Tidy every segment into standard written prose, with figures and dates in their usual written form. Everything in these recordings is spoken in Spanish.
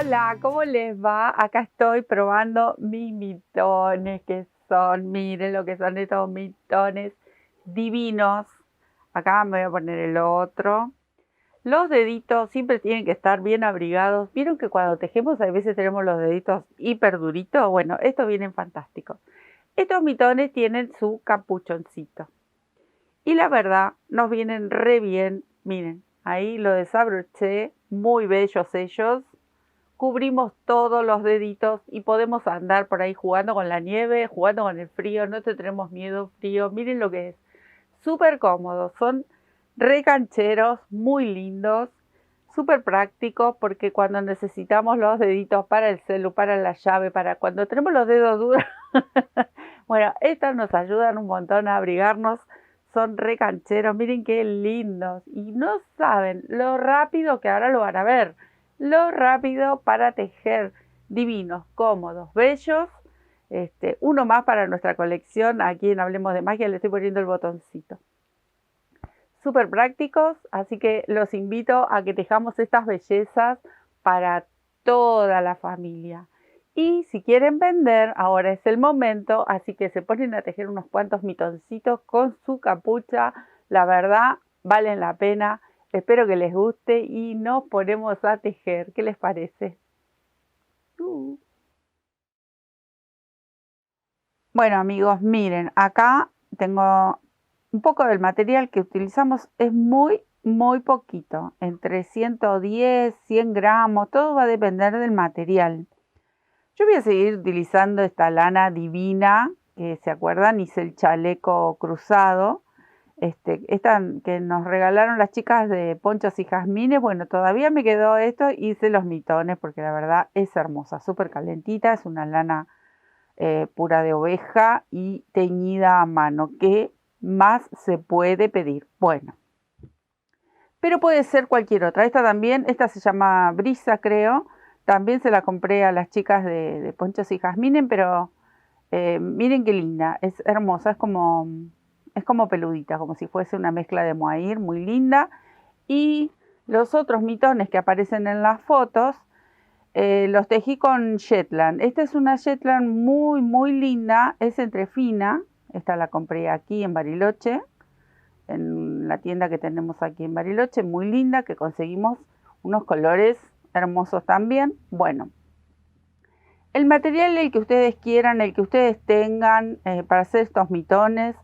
Hola, ¿cómo les va? Acá estoy probando mis mitones, que son, miren lo que son estos mitones divinos. Acá me voy a poner el otro. Los deditos siempre tienen que estar bien abrigados. ¿Vieron que cuando tejemos a veces tenemos los deditos hiper duritos? Bueno, estos vienen fantásticos. Estos mitones tienen su capuchoncito. Y la verdad, nos vienen re bien. Miren, ahí lo desabroché, muy bellos ellos. Cubrimos todos los deditos y podemos andar por ahí jugando con la nieve, jugando con el frío, no te tenemos miedo frío. Miren lo que es. Súper cómodos, son re cancheros, muy lindos, súper prácticos porque cuando necesitamos los deditos para el celu, para la llave, para cuando tenemos los dedos duros, bueno, estos nos ayudan un montón a abrigarnos. Son re cancheros, miren qué lindos. Y no saben lo rápido que ahora lo van a ver. Lo rápido para tejer. Divinos, cómodos, bellos. Uno más para nuestra colección. Aquí en Hablemos de Magia le estoy poniendo el botoncito. Súper prácticos, así que los invito a que tejamos estas bellezas para toda la familia. Y si quieren vender, ahora es el momento, así que se ponen a tejer unos cuantos mitoncitos con su capucha. La verdad, valen la pena. Espero que les guste y nos ponemos a tejer. ¿Qué les parece? Bueno, amigos, miren, acá tengo un poco del material que utilizamos. Es muy poquito, entre 110, 100 gramos, todo va a depender del material. Yo voy a seguir utilizando esta lana divina, que se acuerdan, hice el chaleco cruzado. Esta que nos regalaron las chicas de Ponchos y Jazmines. Bueno, todavía me quedó esto, hice los mitones porque la verdad es hermosa, súper calentita, es una lana pura de oveja y teñida a mano. ¿Qué más se puede pedir? Bueno, pero puede ser cualquier otra. Esta también, esta se llama Brisa, creo. También se la compré a las chicas de Ponchos y Jazmines, pero miren qué linda, es hermosa, es como peludita, como si fuese una mezcla de mohair, muy linda. Y los otros mitones que aparecen en las fotos, los tejí con Shetland. Esta es una Shetland muy linda, es entre fina. Esta la compré aquí en Bariloche, en la tienda que tenemos aquí en Bariloche, muy linda, que conseguimos unos colores hermosos también. Bueno, el material el que ustedes quieran, el que ustedes tengan para hacer estos mitones,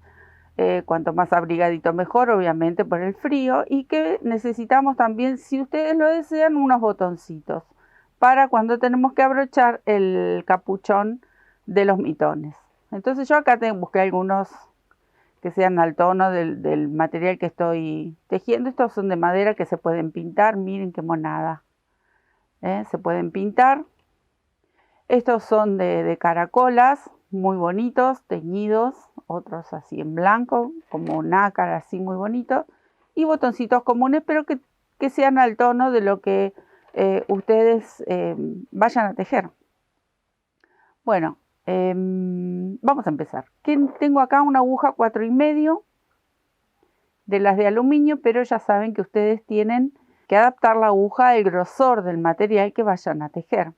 cuanto más abrigadito mejor, obviamente por el frío, y que necesitamos también, si ustedes lo desean, unos botoncitos para cuando tenemos que abrochar el capuchón de los mitones. Entonces yo acá busqué algunos que sean al tono del material que estoy tejiendo. Estos son de madera que se pueden pintar, miren qué monada, se pueden pintar. Estos son de caracolas, muy bonitos, teñidos, otros así en blanco, como nácar, así muy bonitos. Y botoncitos comunes, pero que sean al tono de lo que ustedes vayan a tejer. Bueno, vamos a empezar. Tengo acá una aguja 4,5 de las de aluminio, pero ya saben que ustedes tienen que adaptar la aguja al grosor del material que vayan a tejer.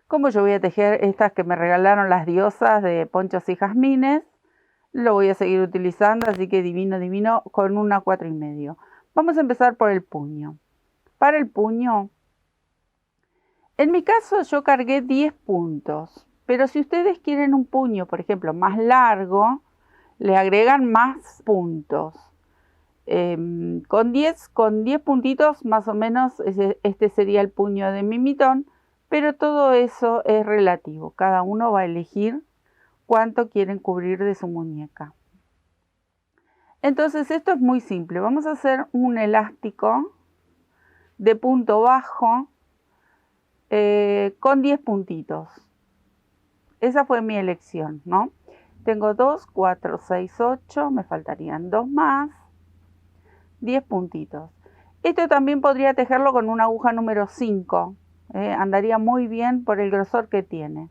Como yo voy a tejer estas que me regalaron las diosas de Ponchos y Jazmines, lo voy a seguir utilizando, así que divino, con una 4,5. Vamos a empezar por el puño. Para el puño, en mi caso yo cargué 10 puntos, pero si ustedes quieren un puño, por ejemplo, más largo, le agregan más puntos. Con 10 puntitos más o menos, este sería el puño de mi mitón. Pero todo eso es relativo. Cada uno va a elegir cuánto quieren cubrir de su muñeca. Entonces esto es muy simple. Vamos a hacer un elástico de punto bajo con 10 puntitos. Esa fue mi elección, ¿no? Tengo 2, 4, 6, 8. Me faltarían 2 más. 10 puntitos. Esto también podría tejerlo con una aguja número 5. Andaría muy bien por el grosor que tiene.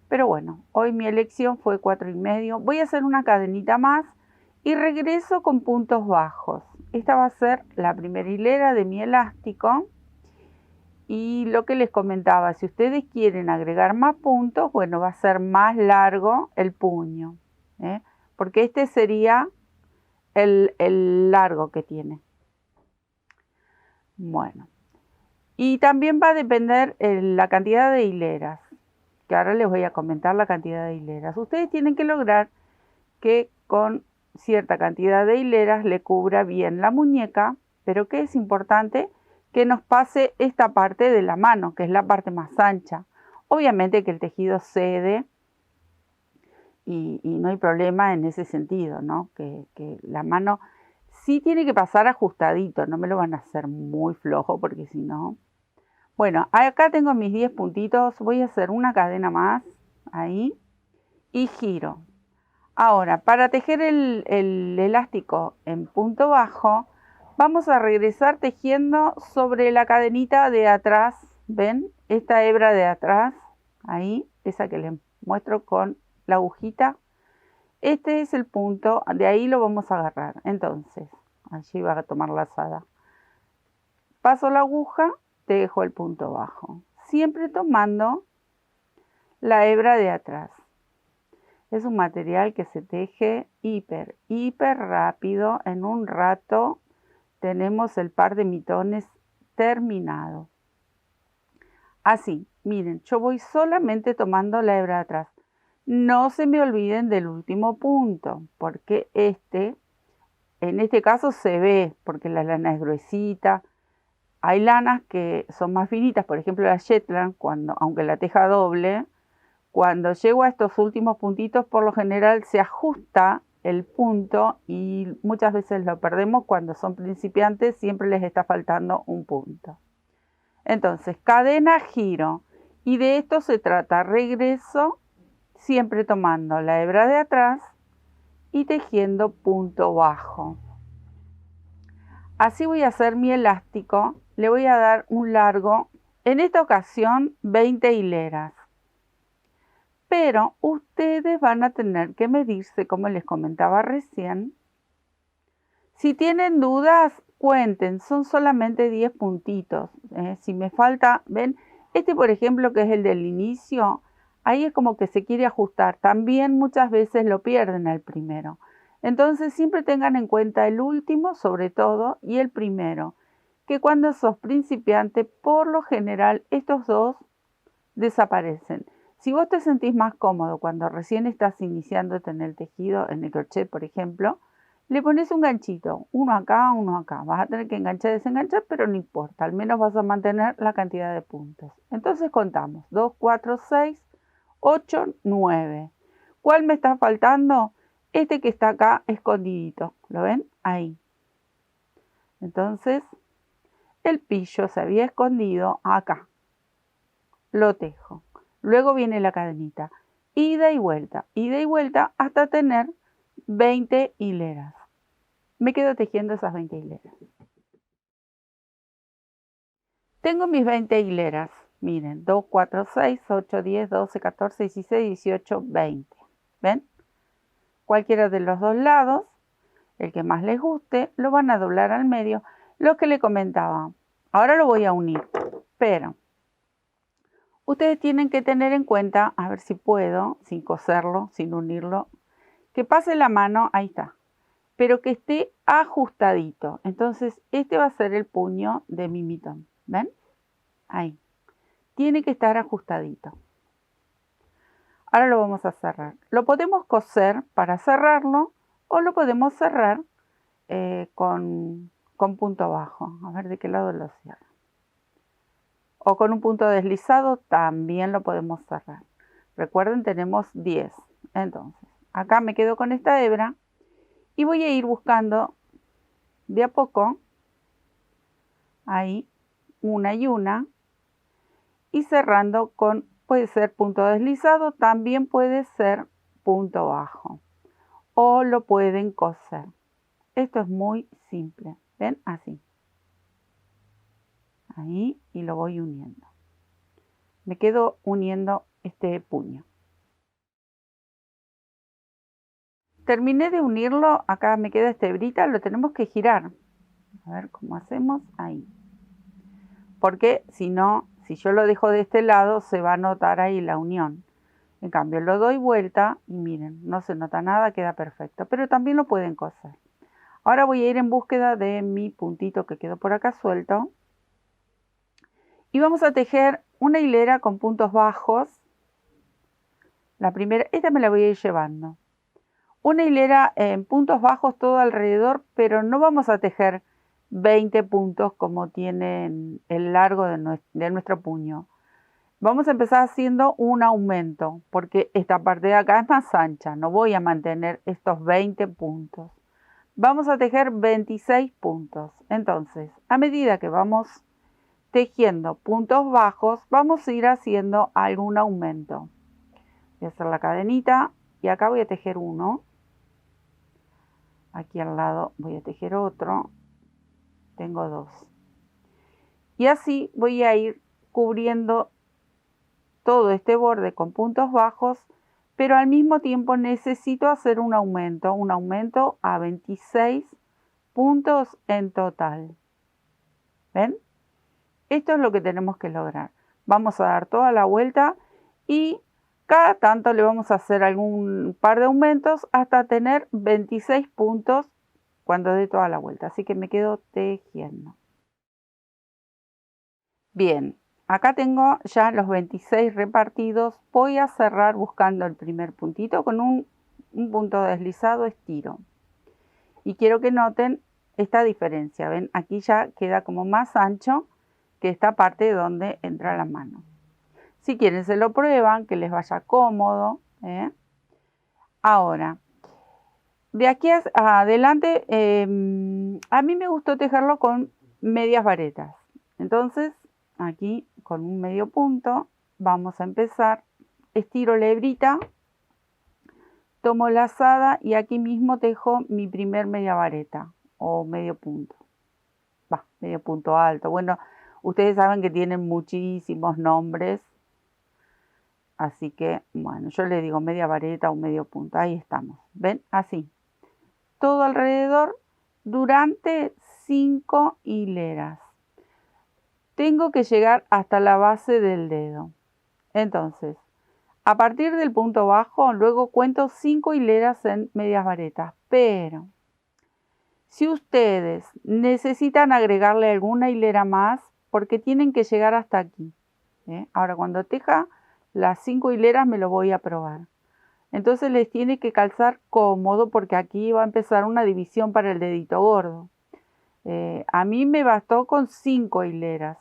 Pero bueno, hoy mi elección fue 4,5. Voy a hacer una cadenita más y regreso con puntos bajos. Esta va a ser la primera hilera de mi elástico. Y lo que les comentaba, si ustedes quieren agregar más puntos, bueno, va a ser más largo el puño, porque este sería el largo que tiene. Bueno, y también va a depender la cantidad de hileras, que ahora les voy a comentar la cantidad de hileras. Ustedes tienen que lograr que con cierta cantidad de hileras le cubra bien la muñeca, pero que es importante que nos pase esta parte de la mano, que es la parte más ancha. Obviamente que el tejido cede y no hay problema en ese sentido, ¿no? Que la mano sí tiene que pasar ajustadito, no me lo van a hacer muy flojo porque si no... Bueno, acá tengo mis 10 puntitos, voy a hacer una cadena más, ahí, y giro. Ahora, para tejer el elástico en punto bajo, vamos a regresar tejiendo sobre la cadenita de atrás, ¿ven? Esta hebra de atrás, ahí, esa que les muestro con la agujita. Este es el punto, de ahí lo vamos a agarrar. Entonces, allí va a tomar la lazada. Paso la aguja, tejo el punto bajo, siempre tomando la hebra de atrás. Es un material que se teje hiper rápido. En un rato tenemos el par de mitones terminado. Así, miren, yo voy solamente tomando la hebra de atrás. No se me olviden del último punto, porque en este caso se ve, porque la lana es gruesita. Hay lanas que son más finitas, por ejemplo la Shetland, aunque la teja doble, cuando llego a estos últimos puntitos, por lo general se ajusta el punto y muchas veces lo perdemos cuando son principiantes, siempre les está faltando un punto. Entonces, cadena, giro. Y de esto se trata, regreso, siempre tomando la hebra de atrás y tejiendo punto bajo. Así voy a hacer mi elástico, le voy a dar un largo, en esta ocasión 20 hileras. Pero ustedes van a tener que medirse, como les comentaba recién. Si tienen dudas, cuenten, son solamente 10 puntitos. Si me falta, ven, por ejemplo, que es el del inicio, ahí es como que se quiere ajustar. También muchas veces lo pierden al primero. Entonces siempre tengan en cuenta el último, sobre todo, y el primero. Que cuando sos principiante, por lo general, estos dos desaparecen. Si vos te sentís más cómodo cuando recién estás iniciando en el tejido, en el crochet, por ejemplo, le pones un ganchito, uno acá, uno acá. Vas a tener que enganchar y desenganchar, pero no importa, al menos vas a mantener la cantidad de puntos. Entonces contamos, 2, 4, 6, 8, 9. ¿Cuál me está faltando? Este que está acá escondidito, ¿lo ven? Ahí. Entonces, el pillo se había escondido acá. Lo tejo. Luego viene la cadenita, ida y vuelta hasta tener 20 hileras. Me quedo tejiendo esas 20 hileras. Tengo mis 20 hileras, miren, 2, 4, 6, 8, 10, 12, 14, 16, 18, 20. ¿Ven? Cualquiera de los dos lados, el que más les guste, lo van a doblar al medio, lo que le comentaba. Ahora lo voy a unir, pero ustedes tienen que tener en cuenta, a ver si puedo, sin coserlo, sin unirlo, que pase la mano, ahí está, pero que esté ajustadito. Entonces, este va a ser el puño de mi mitón, ¿ven? Ahí. Tiene que estar ajustadito. Ahora lo vamos a cerrar. Lo podemos coser para cerrarlo o lo podemos cerrar con punto bajo. A ver de qué lado lo cierro. O con un punto deslizado también lo podemos cerrar. Recuerden, tenemos 10. Entonces, acá me quedo con esta hebra y voy a ir buscando de a poco, ahí, una y una, y cerrando con, puede ser punto deslizado, también puede ser punto bajo, o lo pueden coser. Esto es muy simple, ¿ven? Así. Ahí, y lo voy uniendo. Me quedo uniendo este puño. Terminé de unirlo, acá me queda esta hebrita, lo tenemos que girar. A ver cómo hacemos, ahí. porque si no, si yo lo dejo de este lado, se va a notar ahí la unión. En cambio, lo doy vuelta y miren, no se nota nada, queda perfecto, pero también lo pueden coser. Ahora voy a ir en búsqueda de mi puntito que quedó por acá suelto. Y vamos a tejer una hilera con puntos bajos. La primera, esta me la voy a ir llevando. Una hilera en puntos bajos todo alrededor, pero no vamos a tejer 20 puntos como tiene el largo de nuestro puño. Vamos a empezar haciendo un aumento, porque esta parte de acá es más ancha. No voy a mantener estos 20 puntos. Vamos a tejer 26 puntos. Entonces, a medida que vamos tejiendo puntos bajos, vamos a ir haciendo algún aumento. Voy a hacer la cadenita y acá voy a tejer uno. Aquí al lado voy a tejer otro. Tengo dos. Y así voy a ir cubriendo todo este borde con puntos bajos, pero al mismo tiempo necesito hacer un aumento a 26 puntos en total. ¿Ven? Esto es lo que tenemos que lograr. Vamos a dar toda la vuelta y cada tanto le vamos a hacer algún par de aumentos hasta tener 26 puntos cuando dé toda la vuelta. Así que me quedo tejiendo. Bien, acá tengo ya los 26 repartidos. Voy a cerrar buscando el primer puntito con un punto deslizado, estiro. Y quiero que noten esta diferencia. ¿Ven? Aquí ya queda como más ancho que esta parte donde entra la mano. Si quieren se lo prueban, que les vaya cómodo. Ahora, de aquí adelante, a mí me gustó tejerlo con medias varetas. Entonces, aquí con un medio punto vamos a empezar. Estiro la hebrita, tomo la lazada y aquí mismo tejo mi primer media vareta o medio punto. Medio punto alto. Bueno, ustedes saben que tienen muchísimos nombres. Así que, bueno, yo le digo media vareta o medio punto. Ahí estamos. ¿Ven? Así. Todo alrededor durante 5 hileras. Tengo que llegar hasta la base del dedo. Entonces, a partir del punto bajo, luego cuento 5 hileras en medias varetas. Pero, si ustedes necesitan agregarle alguna hilera más, porque tienen que llegar hasta aquí. Ahora, cuando teja las 5 hileras me lo voy a probar. Entonces les tiene que calzar cómodo porque aquí va a empezar una división para el dedito gordo. A mí me bastó con 5 hileras.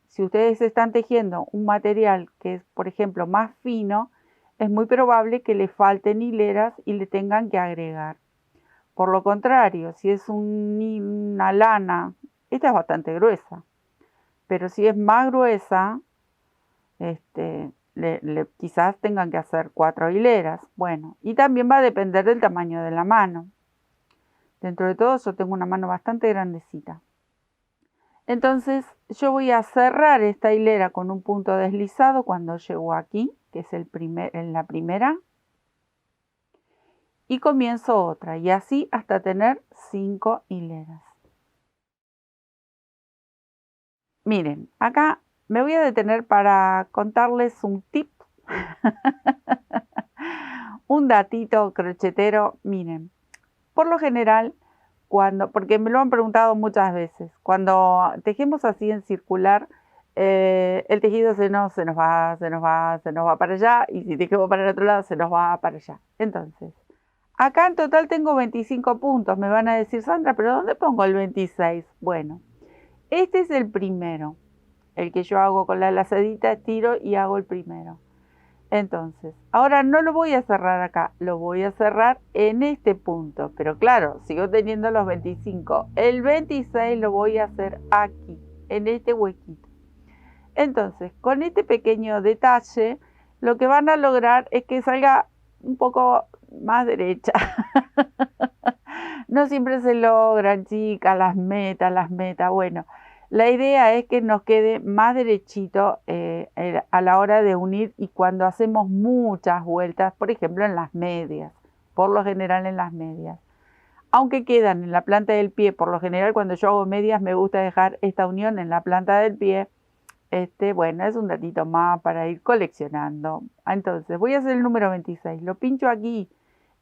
Si ustedes están tejiendo un material que es, por ejemplo, más fino, es muy probable que le falten hileras y le tengan que agregar. Por lo contrario, si es una lana, esta es bastante gruesa, pero si es más gruesa, quizás tengan que hacer 4 hileras. Bueno, y también va a depender del tamaño de la mano. Dentro de todo yo tengo una mano bastante grandecita. Entonces yo voy a cerrar esta hilera con un punto deslizado cuando llego aquí, que es en la primera. Y comienzo otra, y así hasta tener 5 hileras. Miren, acá me voy a detener para contarles un tip. Un datito crochetero. Miren, por lo general, porque me lo han preguntado muchas veces, cuando tejemos así en circular, el tejido se nos va para allá, y si tejemos para el otro lado, se nos va para allá. Entonces, acá en total tengo 25 puntos. Me van a decir, Sandra, ¿pero dónde pongo el 26? Bueno, este es el primero, el que yo hago con la lazadita, tiro y hago el primero. Entonces, ahora no lo voy a cerrar acá, lo voy a cerrar en este punto. Pero claro, sigo teniendo los 25. El 26 lo voy a hacer aquí, en este huequito. Entonces, con este pequeño detalle, lo que van a lograr es que salga un poco más derecha. No siempre se logran, chicas, las metas. Bueno, la idea es que nos quede más derechito a la hora de unir y cuando hacemos muchas vueltas, por ejemplo en las medias, por lo general en las medias. aunque quedan en la planta del pie. Por lo general, cuando yo hago medias, me gusta dejar esta unión en la planta del pie. Bueno, es un datito más para ir coleccionando. Entonces, voy a hacer el número 26. Lo pincho aquí.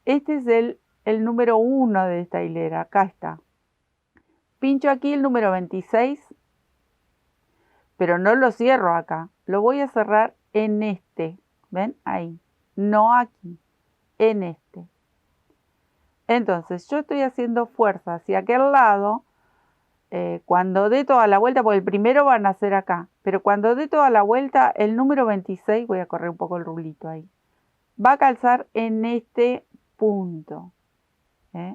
Este es el número 1 de esta hilera. Acá está. Pincho aquí el número 26, pero no lo cierro acá. Lo voy a cerrar en este. ¿Ven? Ahí. No aquí. En este. Entonces, yo estoy haciendo fuerza hacia aquel lado. Cuando dé toda la vuelta, porque el primero van a hacer acá, pero cuando dé toda la vuelta, el número 26, voy a correr un poco el rulito ahí, va a calzar en este punto.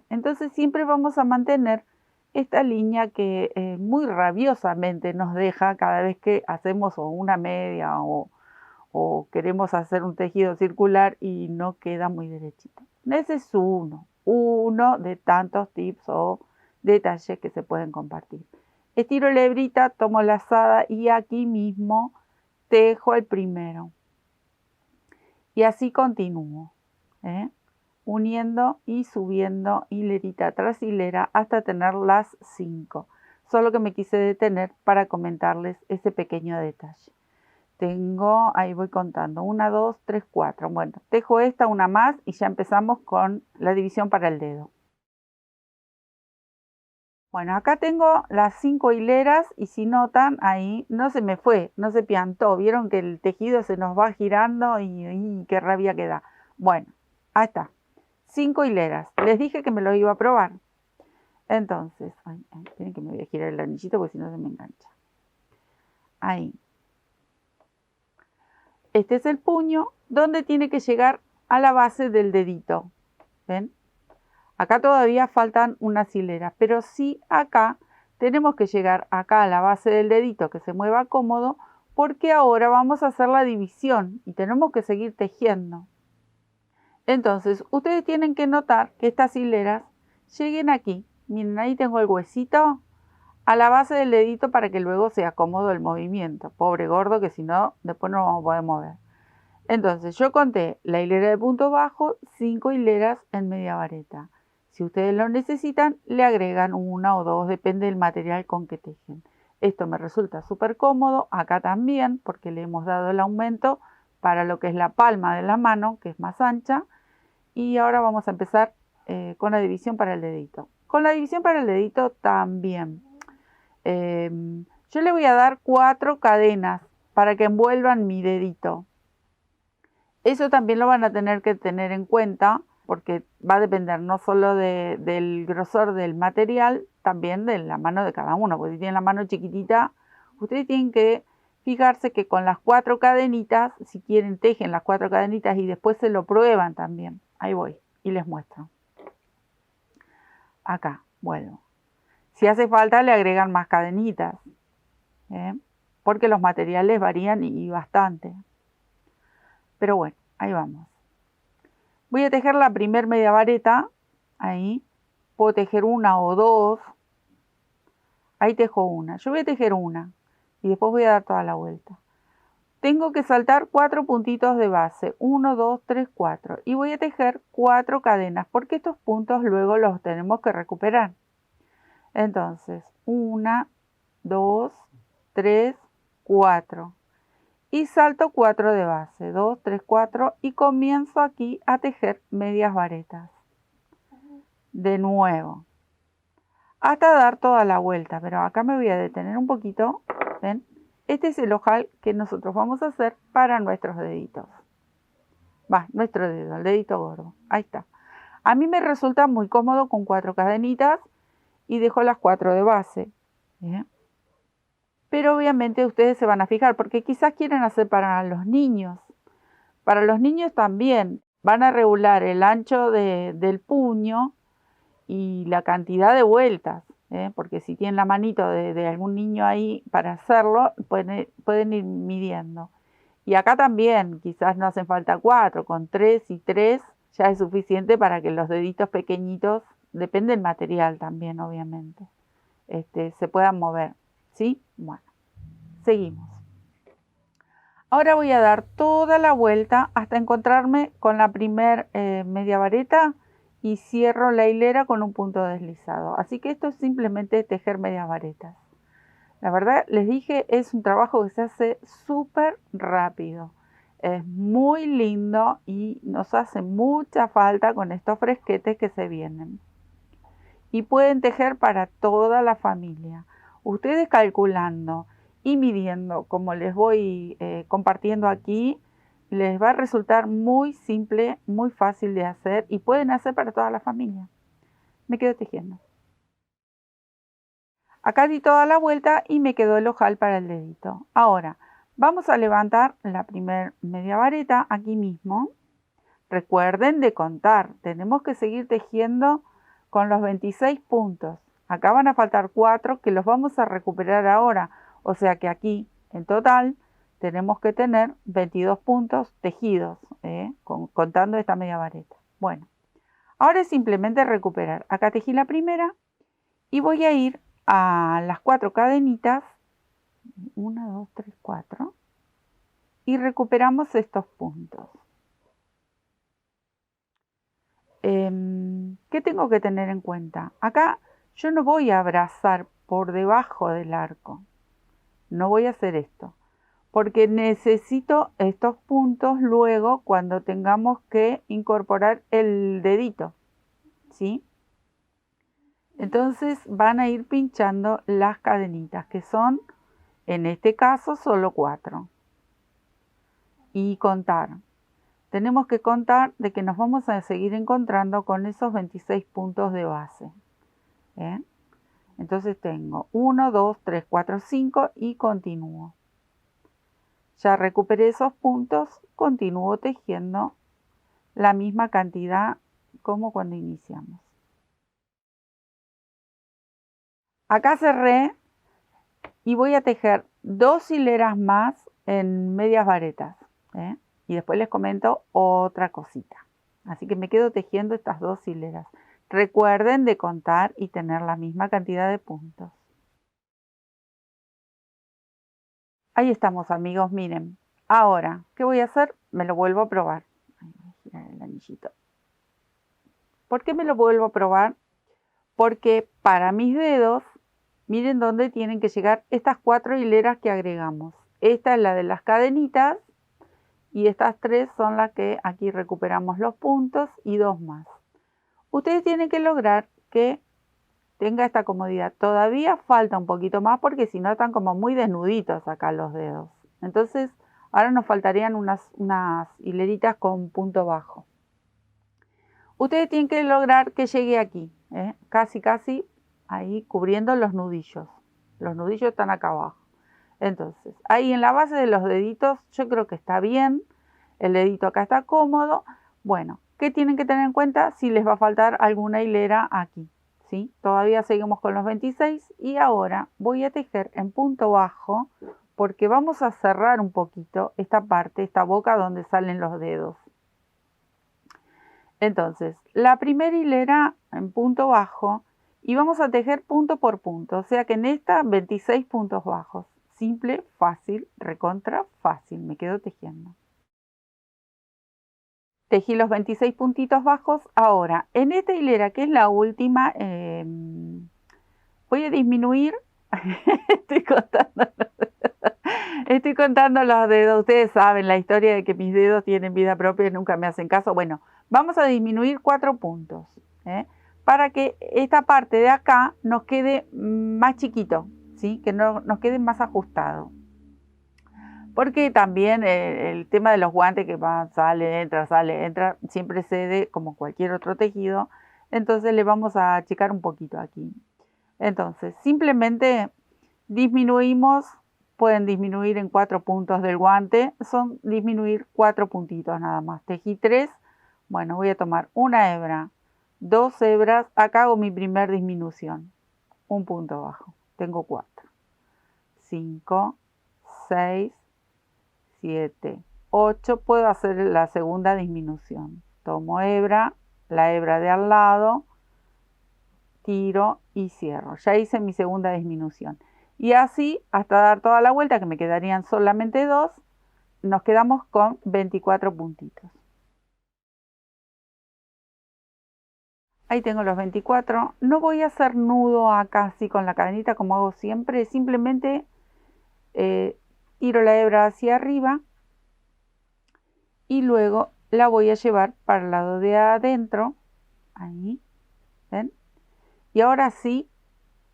Entonces siempre vamos a mantener esta línea que muy rabiosamente nos deja cada vez que hacemos o una media o queremos hacer un tejido circular y no queda muy derechito. Ese es uno de tantos tips o detalles que se pueden compartir. Estiro la hebrita, tomo la lazada y aquí mismo tejo el primero. Y así continúo, uniendo y subiendo hilerita tras hilera hasta tener las 5. Solo que me quise detener para comentarles ese pequeño detalle. Tengo, ahí voy contando, 1, 2, 3, 4. Bueno, tejo esta, una más y ya empezamos con la división para el dedo. Bueno, acá tengo las 5 hileras y si notan ahí no se me fue, no se piantó. Vieron que el tejido se nos va girando y qué rabia que da. Bueno, ahí está. 5 hileras. Les dije que me lo iba a probar. Entonces, tienen que me voy a girar el anillito porque si no se me engancha. Ahí. Este es el puño donde tiene que llegar a la base del dedito. ¿Ven? Acá todavía faltan unas hileras, pero sí acá tenemos que llegar acá a la base del dedito que se mueva cómodo porque ahora vamos a hacer la división y tenemos que seguir tejiendo. Entonces, ustedes tienen que notar que estas hileras lleguen aquí. Miren, ahí tengo el huesito a la base del dedito para que luego sea cómodo el movimiento. Pobre gordo que si no, después no vamos a poder mover. Entonces, yo conté la hilera de punto bajo, 5 hileras en media vareta. Si ustedes lo necesitan, le agregan 1 o 2, depende del material con que tejen. Esto me resulta súper cómodo, acá también, porque le hemos dado el aumento para lo que es la palma de la mano, que es más ancha. Y ahora vamos a empezar con la división para el dedito. Con la división para el dedito también. Yo le voy a dar 4 cadenas para que envuelvan mi dedito. Eso también lo van a tener que tener en cuenta porque va a depender no solo del grosor del material, también de la mano de cada uno. Porque si tienen la mano chiquitita, ustedes tienen que fijarse que con las 4 cadenitas, si quieren tejen las 4 cadenitas y después se lo prueban también. Ahí voy y les muestro. Acá, vuelvo. Si hace falta le agregan más cadenitas, porque los materiales varían y bastante. Pero bueno, ahí vamos. Voy a tejer la primer media vareta, ahí. Puedo tejer 1 o 2. Ahí tejo una. Yo voy a tejer una y después voy a dar toda la vuelta. Tengo que saltar 4 puntitos de base. 1, 2, 3, 4. Y voy a tejer 4 cadenas porque estos puntos luego los tenemos que recuperar. Entonces, 1, 2, 3, 4. Y salto 4 de base, 2, 3, 4 y comienzo aquí a tejer medias varetas. De nuevo, hasta dar toda la vuelta, pero acá me voy a detener un poquito, ¿ven? Este es el ojal que nosotros vamos a hacer para nuestros deditos. Nuestro dedo, el dedito gordo, ahí está. A mí me resulta muy cómodo con 4 cadenitas y dejo las 4 de base, ¿bien? Pero obviamente ustedes se van a fijar porque quizás quieren hacer para los niños. Para los niños también van a regular el ancho del puño y la cantidad de vueltas. Porque si tienen la manito de algún niño ahí para hacerlo, pueden ir midiendo. Y acá también quizás no hacen falta 4, con 3 y 3 ya es suficiente para que los deditos pequeñitos, depende del material también obviamente, se puedan mover. ¿Sí? Bueno, seguimos. Ahora voy a dar toda la vuelta hasta encontrarme con la primer media vareta y cierro la hilera con un punto deslizado. Así que esto es simplemente tejer medias varetas. La verdad, les dije, es un trabajo que se hace súper rápido. Es muy lindo y nos hace mucha falta con estos fresquetes que se vienen. Y pueden tejer para toda la familia. Ustedes calculando y midiendo, como les voy compartiendo aquí, les va a resultar muy simple, muy fácil de hacer y pueden hacer para toda la familia. Me quedo tejiendo. Acá di toda la vuelta y me quedó el ojal para el dedito. Ahora, vamos a levantar la primer media vareta aquí mismo. Recuerden de contar, tenemos que seguir tejiendo con los 26 puntos. Acá van a faltar 4 que los vamos a recuperar ahora. O sea que aquí, en total, tenemos que tener 22 puntos tejidos, contando esta media vareta. Bueno, ahora es simplemente recuperar. Acá tejí la primera y voy a ir a las 4 cadenitas, 1, 2, 3, 4, y recuperamos estos puntos. ¿Qué tengo que tener en cuenta? Acá yo no voy a abrazar por debajo del arco, no voy a hacer esto, porque necesito estos puntos luego cuando tengamos que incorporar el dedito, ¿sí? Entonces van a ir pinchando las cadenitas, que son, en este caso, solo 4. Y contar. Tenemos que contar de que nos vamos a seguir encontrando con esos 26 puntos de base. Entonces tengo 1, 2, 3, 4, 5 y continúo. Ya recuperé esos puntos, continúo tejiendo la misma cantidad como cuando iniciamos. Acá cerré y voy a tejer 2 hileras más en medias varetas. Y después les comento otra cosita. Así que me quedo tejiendo estas 2 hileras. Recuerden de contar y tener la misma cantidad de puntos. Ahí estamos, amigos, miren. Ahora, ¿qué voy a hacer? Me lo vuelvo a probar. Voy a girar el anillito. ¿Por qué me lo vuelvo a probar? Porque para mis dedos, miren dónde tienen que llegar estas 4 hileras que agregamos. Esta es la de las cadenitas y estas 3 son las que aquí recuperamos los puntos y 2 más. Ustedes tienen que lograr que tenga esta comodidad. Todavía falta un poquito más porque si no están como muy desnuditos acá los dedos. Entonces ahora nos faltarían unas hileritas con punto bajo. Ustedes tienen que lograr que llegue aquí, casi ahí cubriendo los nudillos. Los nudillos están acá abajo. Entonces, ahí en la base de los deditos yo creo que está bien. El dedito acá está cómodo. Bueno, ¿qué tienen que tener en cuenta? Si les va a faltar alguna hilera aquí, ¿sí? Todavía seguimos con los 26 y ahora voy a tejer en punto bajo porque vamos a cerrar un poquito esta parte, esta boca donde salen los dedos. Entonces, la primera hilera en punto bajo y vamos a tejer punto por punto, o sea que en esta 26 puntos bajos. Simple, fácil, recontra fácil, me quedo tejiendo. Tejí los 26 puntitos bajos. Ahora, en esta hilera que es la última, voy a disminuir, estoy contando los dedos. Ustedes saben la historia de que mis dedos tienen vida propia y nunca me hacen caso. Bueno, vamos a disminuir 4 puntos, para que esta parte de acá nos quede más chiquito, ¿sí? Que no nos quede más ajustado. Porque también el tema de los guantes que van, sale, entra, siempre cede como cualquier otro tejido. Entonces le vamos a achicar un poquito aquí. Entonces simplemente disminuimos, pueden disminuir en 4 puntos del guante, son disminuir 4 puntitos nada más. Tejí 3, bueno, voy a tomar una hebra, 2 hebras, acá hago mi primer disminución, un punto bajo, tengo 4, 5, 6, 7, 8, puedo hacer la segunda disminución. Tomo hebra, la hebra de al lado, tiro y cierro. Ya hice mi segunda disminución. Y así hasta dar toda la vuelta, que me quedarían solamente 2, nos quedamos con 24 puntitos. Ahí tengo los 24. No voy a hacer nudo acá así con la cadenita como hago siempre. Simplemente tiro la hebra hacia arriba y luego la voy a llevar para el lado de adentro. Ahí, ¿ven? Y ahora sí,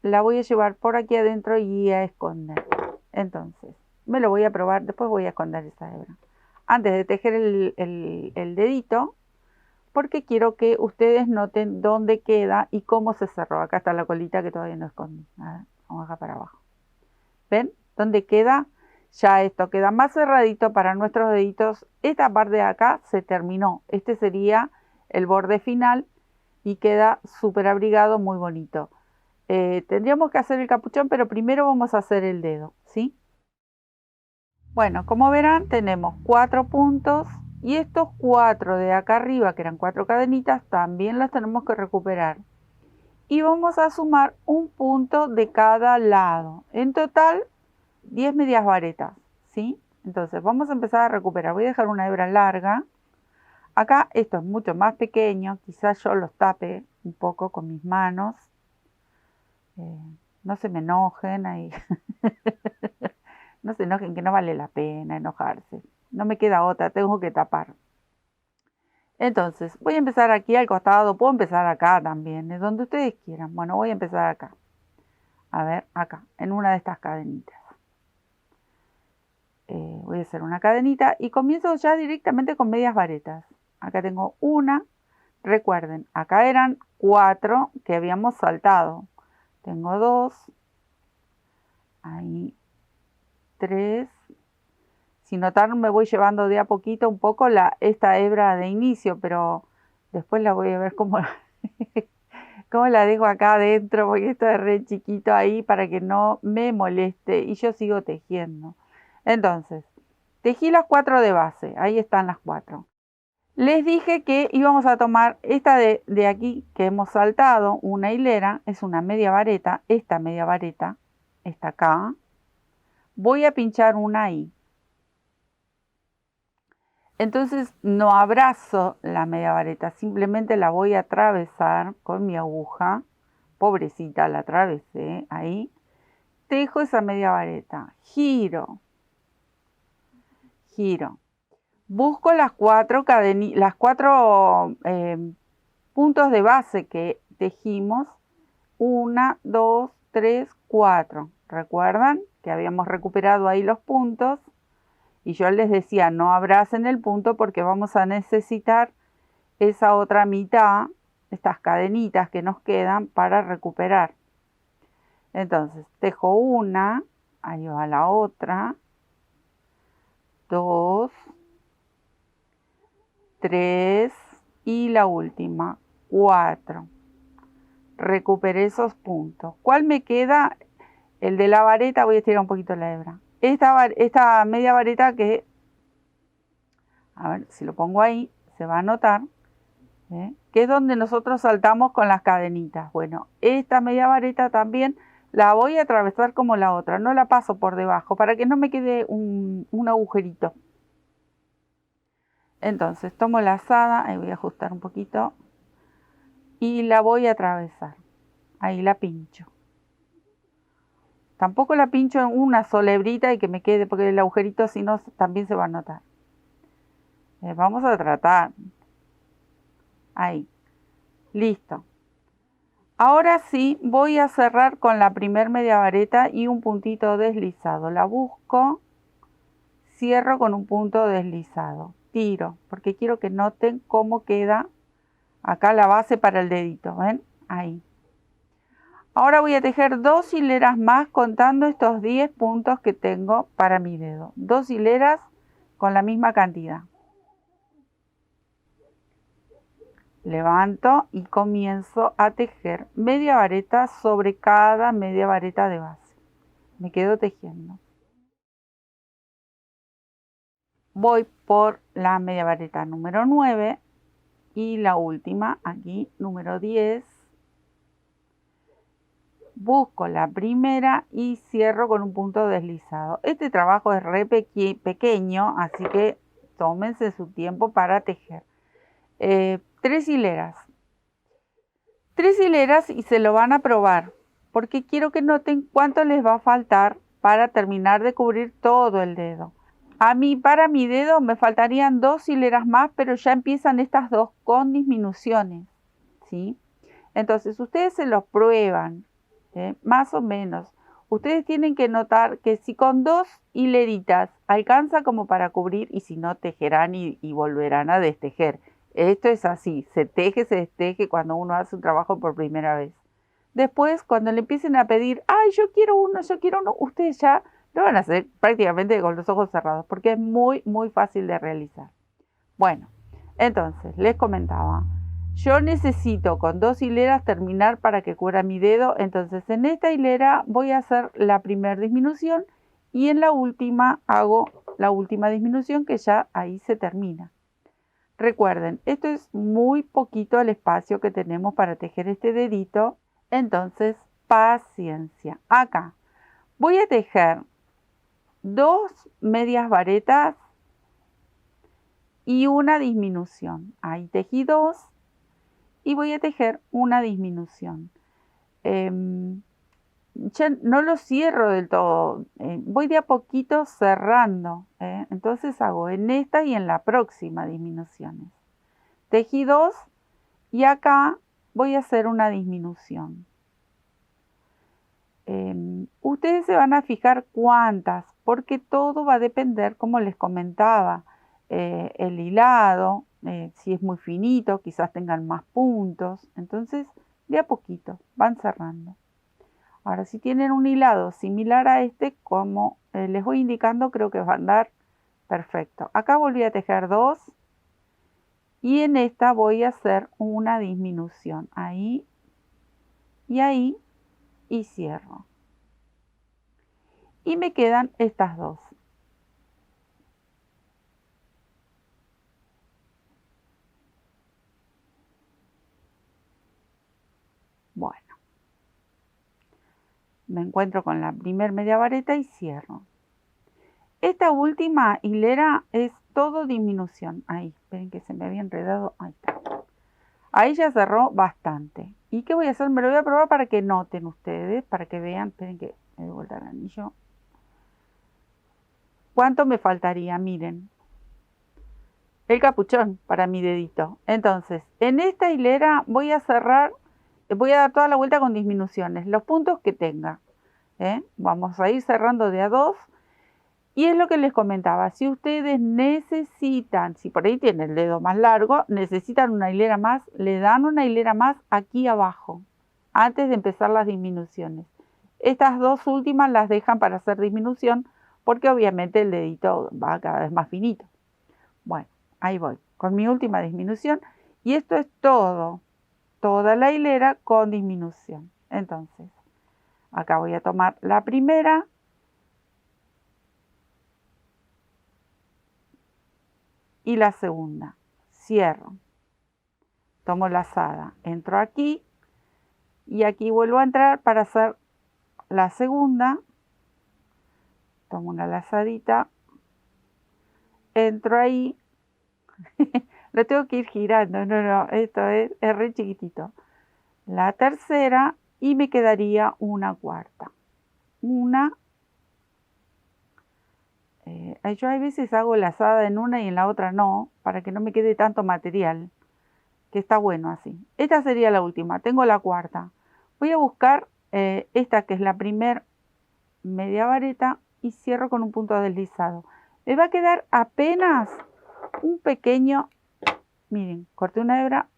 la voy a llevar por aquí adentro y a esconder. Entonces, me lo voy a probar. Después voy a esconder esa hebra. Antes de tejer el dedito, porque quiero que ustedes noten dónde queda y cómo se cerró. Acá está la colita que todavía no escondí. A ver, vamos acá para abajo. ¿Ven? ¿Dónde queda? Ya esto queda más cerradito para nuestros deditos. Esta parte de acá se terminó. Este sería el borde final y queda súper abrigado, muy bonito. Tendríamos que hacer el capuchón, pero primero vamos a hacer el dedo, ¿sí? Bueno, como verán, tenemos 4 puntos. Y estos 4 de acá arriba, que eran 4 cadenitas, también las tenemos que recuperar. Y vamos a sumar un punto de cada lado. En total, 10 medias varetas, ¿sí? Entonces, vamos a empezar a recuperar. Voy a dejar una hebra larga. Acá esto es mucho más pequeño. Quizás yo los tape un poco con mis manos. No se me enojen ahí. No se enojen, que no vale la pena enojarse. No me queda otra, tengo que tapar. Entonces, voy a empezar aquí al costado, puedo empezar acá también, es donde ustedes quieran. Bueno, voy a empezar acá. A ver, acá, en una de estas cadenitas. Voy a hacer una cadenita y comienzo ya directamente con medias varetas. Acá tengo una. Recuerden, acá eran 4 que habíamos saltado. Tengo 2. Ahí 3. Si notaron, me voy llevando de a poquito un poco esta hebra de inicio, pero después la voy a ver cómo, cómo la dejo acá adentro, porque esto es re chiquito ahí para que no me moleste y yo sigo tejiendo. Entonces, tejí las 4 de base, ahí están las 4. Les dije que íbamos a tomar esta de aquí que hemos saltado, una hilera, es una media vareta, esta media vareta está acá. Voy a pinchar una ahí. Entonces no abrazo la media vareta, simplemente la voy a atravesar con mi aguja. Pobrecita, la atravesé ahí. Tejo esa media vareta, giro, giro. Busco las 4 puntos de base que tejimos. 1, 2, 3, 4. ¿Recuerdan que habíamos recuperado ahí los puntos? Y yo les decía, no abracen el punto porque vamos a necesitar esa otra mitad, estas cadenitas que nos quedan para recuperar. Entonces, tejo una, ahí va la otra, 2, 3 y la última, 4. Recuperé esos puntos. ¿Cuál me queda? El de la vareta, voy a estirar un poquito la hebra. Esta media vareta que, a ver si lo pongo ahí, se va a notar, que es donde nosotros saltamos con las cadenitas. Bueno, esta media vareta también la voy a atravesar como la otra, no la paso por debajo para que no me quede un agujerito. Entonces tomo la lazada, ahí voy a ajustar un poquito y la voy a atravesar. Ahí la pincho. Tampoco la pincho en una sola hebrita y que me quede, porque el agujerito si no también se va a notar. Vamos a tratar. Ahí. Listo. Ahora sí voy a cerrar con la primer media vareta y un puntito deslizado. La busco, cierro con un punto deslizado. Tiro, porque quiero que noten cómo queda acá la base para el dedito. ¿Ven? Ahí. Ahora voy a tejer 2 hileras más contando estos 10 puntos que tengo para mi dedo. 2 hileras con la misma cantidad. Levanto y comienzo a tejer media vareta sobre cada media vareta de base. Me quedo tejiendo. Voy por la media vareta número 9 y la última aquí, número 10. Busco la primera y cierro con un punto deslizado. Este trabajo es re pequeño, así que tómense su tiempo para tejer. 3 hileras. 3 hileras y se lo van a probar, porque quiero que noten cuánto les va a faltar para terminar de cubrir todo el dedo. Para mi dedo me faltarían 2 hileras más, pero ya empiezan estas 2 con disminuciones, ¿sí? Entonces ustedes se lo prueban, más o menos. Ustedes tienen que notar que si con 2 hileritas alcanza como para cubrir, y si no, tejerán y volverán a destejer. Esto es así, se teje, se desteje cuando uno hace un trabajo por primera vez. Después, cuando le empiecen a pedir, ay, yo quiero uno, ustedes ya lo van a hacer prácticamente con los ojos cerrados, porque es muy, muy fácil de realizar. Bueno, entonces, les comentaba, yo necesito con 2 hileras terminar para que cubra mi dedo. Entonces, en esta hilera voy a hacer la primera disminución y en la última hago la última disminución, que ya ahí se termina. Recuerden, esto es muy poquito el espacio que tenemos para tejer este dedito. Entonces, paciencia. Acá voy a tejer 2 medias varetas y una disminución. Ahí tejí 2 y voy a tejer una disminución. Ya no lo cierro del todo, voy de a poquito cerrando, entonces hago en esta y en la próxima disminuciones. Tejí 2 y acá voy a hacer una disminución. Ustedes se van a fijar cuántas, porque todo va a depender, como les comentaba, el hilado, si es muy finito, quizás tengan más puntos. Entonces, de a poquito van cerrando. Ahora, si tienen un hilado similar a este, como les voy indicando, creo que va a andar perfecto. Acá volví a tejer 2 y en esta voy a hacer una disminución. Ahí y cierro. Y me quedan estas 2. Bueno, me encuentro con la primer media vareta y cierro. Esta última hilera es todo disminución. Ahí, esperen que se me había enredado. Ahí está. Ahí ya cerró bastante. ¿Y qué voy a hacer? Me lo voy a probar para que noten ustedes, para que vean. Esperen que me doy vuelta el anillo. ¿Cuánto me faltaría? Miren. El capuchón para mi dedito. Entonces, en esta hilera voy a cerrar, voy a dar toda la vuelta con disminuciones, los puntos que tenga. Vamos a ir cerrando de a 2. Y es lo que les comentaba, si ustedes necesitan, si por ahí tienen el dedo más largo, necesitan una hilera más, le dan una hilera más aquí abajo, antes de empezar las disminuciones. Estas 2 últimas las dejan para hacer disminución, porque obviamente el dedito va cada vez más finito. Bueno, ahí voy, con mi última disminución. Y esto es todo, toda la hilera con disminución. Entonces, acá voy a tomar la primera. Y la segunda, cierro, tomo lazada, entro aquí y aquí vuelvo a entrar para hacer la segunda, tomo una lazadita, entro ahí, lo tengo que ir girando, no, esto es re chiquitito, la tercera y me quedaría una cuarta, yo a veces hago lazada en una y en la otra no, para que no me quede tanto material, que está bueno así. Esta sería la última, tengo la cuarta. Voy a buscar esta que es la primer media vareta y cierro con un punto deslizado. Me va a quedar apenas un pequeño, miren, corté una hebra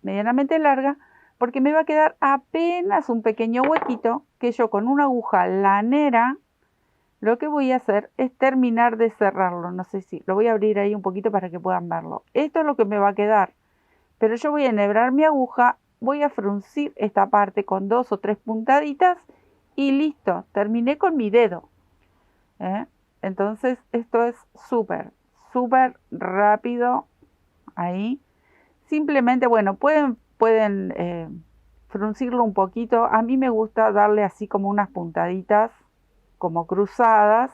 medianamente larga, porque me va a quedar apenas un pequeño huequito que yo con una aguja lanera lo que voy a hacer es terminar de cerrarlo. No sé si lo voy a abrir ahí un poquito para que puedan verlo. Esto es lo que me va a quedar. Pero yo voy a enhebrar mi aguja, voy a fruncir esta parte con 2 o 3 puntaditas y listo, terminé con mi dedo. Entonces esto es súper rápido ahí. Simplemente, bueno, pueden fruncirlo un poquito. A mí me gusta darle así como unas puntaditas, como cruzadas,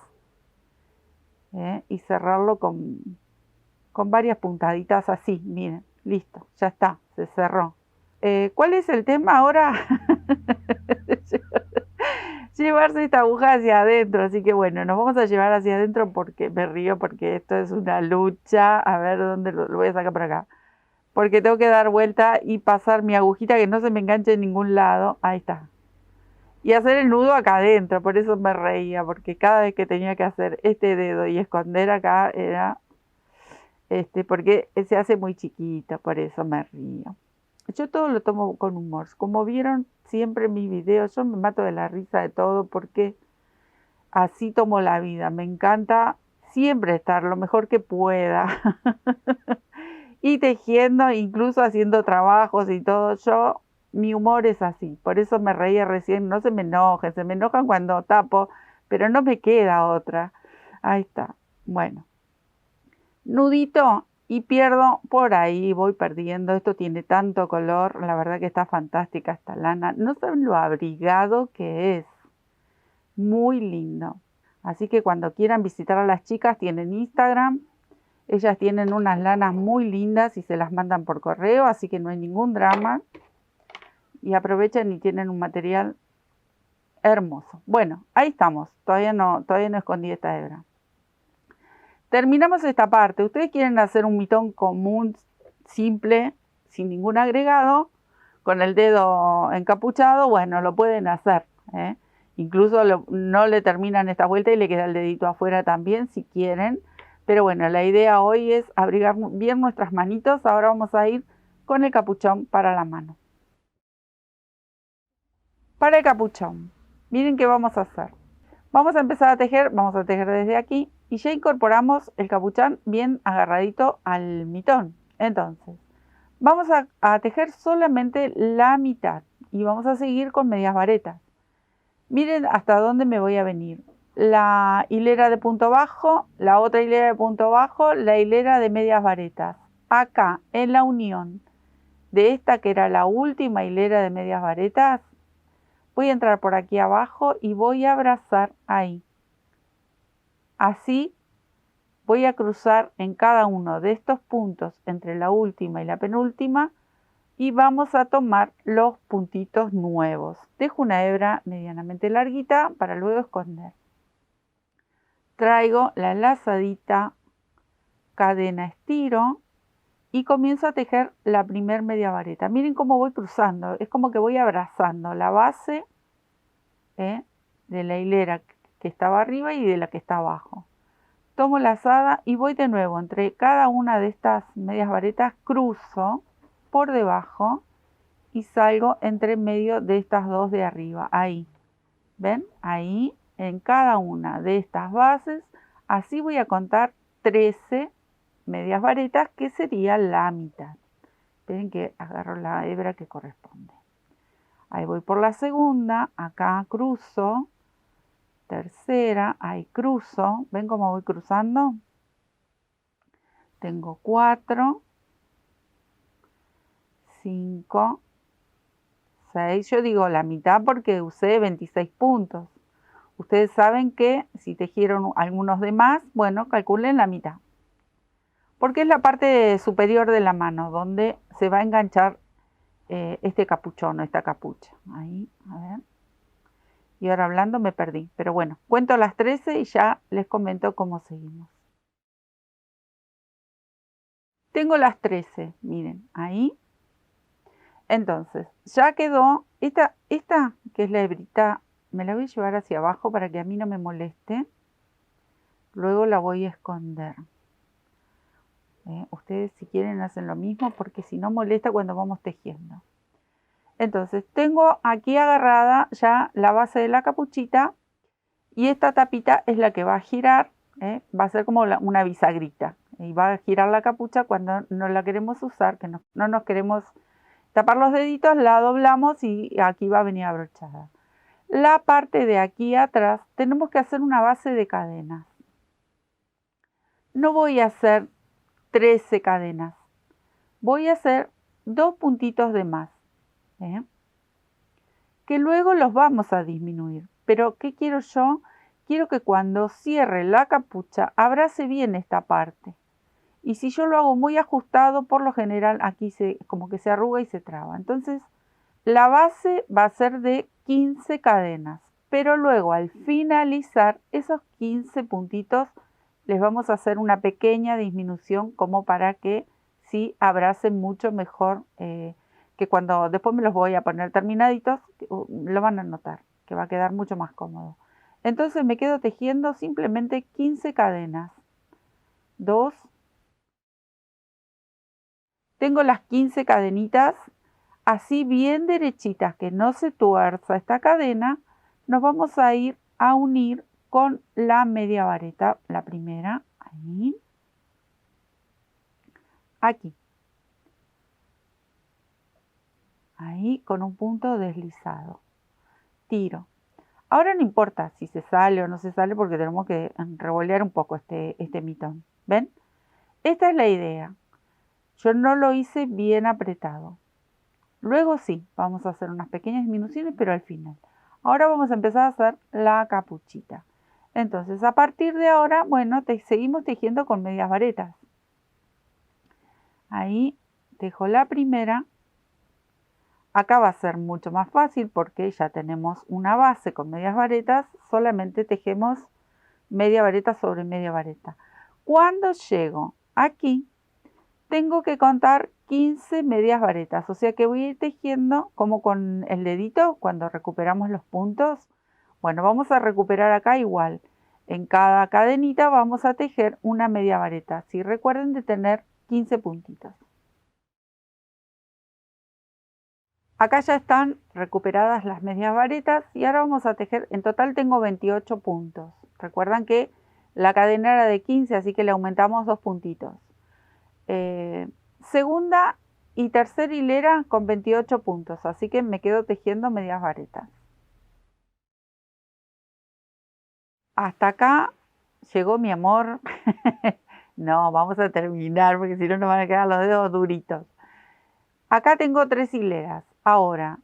y cerrarlo con varias puntaditas así, miren, listo, ya está, se cerró. ¿Cuál es el tema ahora? Llevarse esta aguja hacia adentro, así que bueno, nos vamos a llevar hacia adentro porque me río, porque esto es una lucha. A ver dónde lo voy a sacar por acá, porque tengo que dar vuelta y pasar mi agujita que no se me enganche en ningún lado. Ahí está. Y hacer el nudo acá adentro, por eso me reía, porque cada vez que tenía que hacer este dedo y esconder acá era, porque se hace muy chiquita, por eso me río. Yo todo lo tomo con humor. Como vieron siempre en mis videos, yo me mato de la risa de todo porque así tomo la vida. Me encanta siempre estar lo mejor que pueda. Y tejiendo, incluso haciendo trabajos y todo. Mi humor es así. Por eso me reía recién. No se me enojen. Se me enojan cuando tapo, pero no me queda otra. Ahí está. Bueno. Nudito y pierdo por ahí, voy perdiendo. Esto tiene tanto color, la verdad que está fantástica esta lana. No saben lo abrigado que es, muy lindo. Así que cuando quieran visitar a las chicas tienen Instagram, ellas tienen unas lanas muy lindas y se las mandan por correo, así que no hay ningún drama. Y aprovechan y tienen un material hermoso. Bueno, ahí estamos, todavía no escondí esta hebra. Terminamos esta parte. Ustedes quieren hacer un mitón común, simple, sin ningún agregado, con el dedo encapuchado, bueno, lo pueden hacer. Incluso no le terminan esta vuelta y le queda el dedito afuera también, si quieren. Pero bueno, la idea hoy es abrigar bien nuestras manitos. Ahora vamos a ir con el capuchón para la mano. Para el capuchón, miren qué vamos a hacer. Vamos a empezar a tejer desde aquí y ya incorporamos el capuchón bien agarradito al mitón. Entonces, vamos a tejer solamente la mitad y vamos a seguir con medias varetas. Miren hasta dónde me voy a venir. La hilera de punto bajo, la otra hilera de punto bajo, la hilera de medias varetas. Acá, en la unión de esta que era la última hilera de medias varetas, voy a entrar por aquí abajo y voy a abrazar ahí. Así voy a cruzar en cada uno de estos puntos entre la última y la penúltima y vamos a tomar los puntitos nuevos. Dejo una hebra medianamente larguita para luego esconder. Traigo la lazadita, cadena estiro y comienzo a tejer la primer media vareta. Miren cómo voy cruzando, es como que voy abrazando la base de la hilera que estaba arriba y de la que está abajo. Tomo lazada y voy de nuevo entre cada una de estas medias varetas, cruzo por debajo y salgo entre medio de estas dos de arriba, ahí. ¿Ven? Ahí, en cada una de estas bases, así voy a contar 13 medias varetas, que sería la mitad. Ven que agarro la hebra que corresponde. Ahí voy por la segunda, acá cruzo, tercera, ahí cruzo. ¿Ven cómo voy cruzando? Tengo 4, 5, 6. Yo digo la mitad porque usé 26 puntos. Ustedes saben que si tejieron algunos de más, bueno, calculen la mitad. Porque es la parte superior de la mano donde se va a enganchar este capuchón o esta capucha. Ahí, a ver. Y ahora hablando me perdí. Pero bueno, cuento las 13 y ya les comento cómo seguimos. Tengo las 13, miren, ahí. Entonces, ya quedó. Esta que es la hebrita, me la voy a llevar hacia abajo para que a mí no me moleste. Luego la voy a esconder. Ustedes si quieren hacen lo mismo porque si no molesta cuando vamos tejiendo. Entonces tengo aquí agarrada ya la base de la capuchita y esta tapita es la que va a girar, va a ser como una bisagrita y va a girar la capucha cuando no la queremos usar, que no nos queremos tapar los deditos, la doblamos y aquí va a venir abrochada. La parte de aquí atrás tenemos que hacer una base de cadenas. No voy a hacer 13 cadenas, voy a hacer 2 puntitos de más, que luego los vamos a disminuir. Pero ¿qué quiero yo? Quiero que cuando cierre la capucha abrace bien esta parte Y si yo lo hago muy ajustado, por lo general aquí como que se arruga y se traba. Entonces, la base va a ser de 15 cadenas, pero luego al finalizar esos 15 puntitos les vamos a hacer una pequeña disminución como para que sí abracen mucho mejor, que cuando después me los voy a poner terminaditos, lo van a notar, que va a quedar mucho más cómodo. Entonces me quedo tejiendo simplemente 15 cadenas. 2. Tengo las 15 cadenitas así bien derechitas, que no se tuerza esta cadena. Nos vamos a ir a unir con la media vareta, la primera, ahí, aquí, ahí con un punto deslizado, tiro. Ahora no importa si se sale o no se sale porque tenemos que revolear un poco este mitón, ¿ven? Esta es la idea. Yo no lo hice bien apretado. Luego sí, vamos a hacer unas pequeñas disminuciones, pero al final. Ahora vamos a empezar a hacer la capuchita. Entonces, a partir de ahora, bueno, seguimos tejiendo con medias varetas. Ahí tejo la primera. Acá va a ser mucho más fácil porque ya tenemos una base con medias varetas. Solamente tejemos media vareta sobre media vareta. Cuando llego aquí, tengo que contar 15 medias varetas, o sea que voy a ir tejiendo como con el dedito cuando recuperamos los puntos. Bueno, vamos a recuperar acá igual. En cada cadenita vamos a tejer una media vareta. Sí, recuerden de tener 15 puntitos. Acá ya están recuperadas las medias varetas y ahora vamos a tejer, en total tengo 28 puntos. Recuerdan que la cadena era de 15, así que le aumentamos 2 puntitos. Segunda y tercera hilera con 28 puntos, así que me quedo tejiendo medias varetas. Hasta acá llegó mi amor. No, vamos a terminar porque si no nos van a quedar los dedos duritos. Acá tengo 3 hileras. Ahora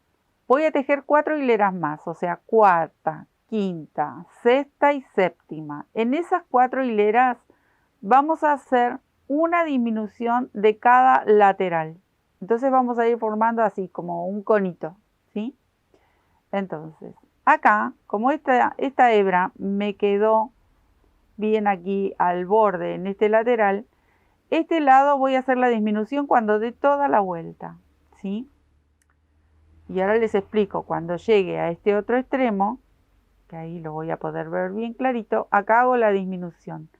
voy a tejer 4 hileras más, o sea, cuarta, quinta, sexta y séptima. En esas 4 hileras vamos a hacer una disminución de cada lateral. Entonces vamos a ir formando así como un conito, ¿sí? Entonces, acá, como esta hebra me quedó bien aquí al borde en este lateral, este lado voy a hacer la disminución cuando dé toda la vuelta, ¿sí? Y ahora les explico, cuando llegue a este otro extremo, que ahí lo voy a poder ver bien clarito, acá hago la disminución.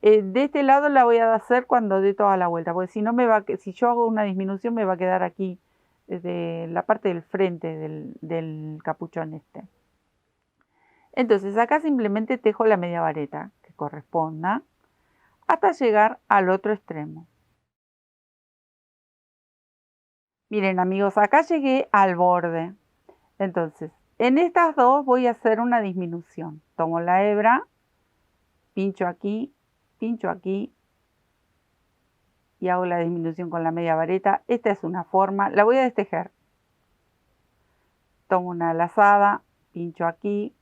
De este lado la voy a hacer cuando dé toda la vuelta, porque si no si yo hago una disminución me va a quedar aquí, desde la parte del frente del capuchón este. Entonces acá simplemente tejo la media vareta que corresponda hasta llegar al otro extremo. Miren amigos, acá llegué al borde. Entonces, en estas dos voy a hacer una disminución. Tomo la hebra, pincho aquí y hago la disminución con la media vareta. Esta es una forma, la voy a destejer. Tomo una lazada, pincho aquí,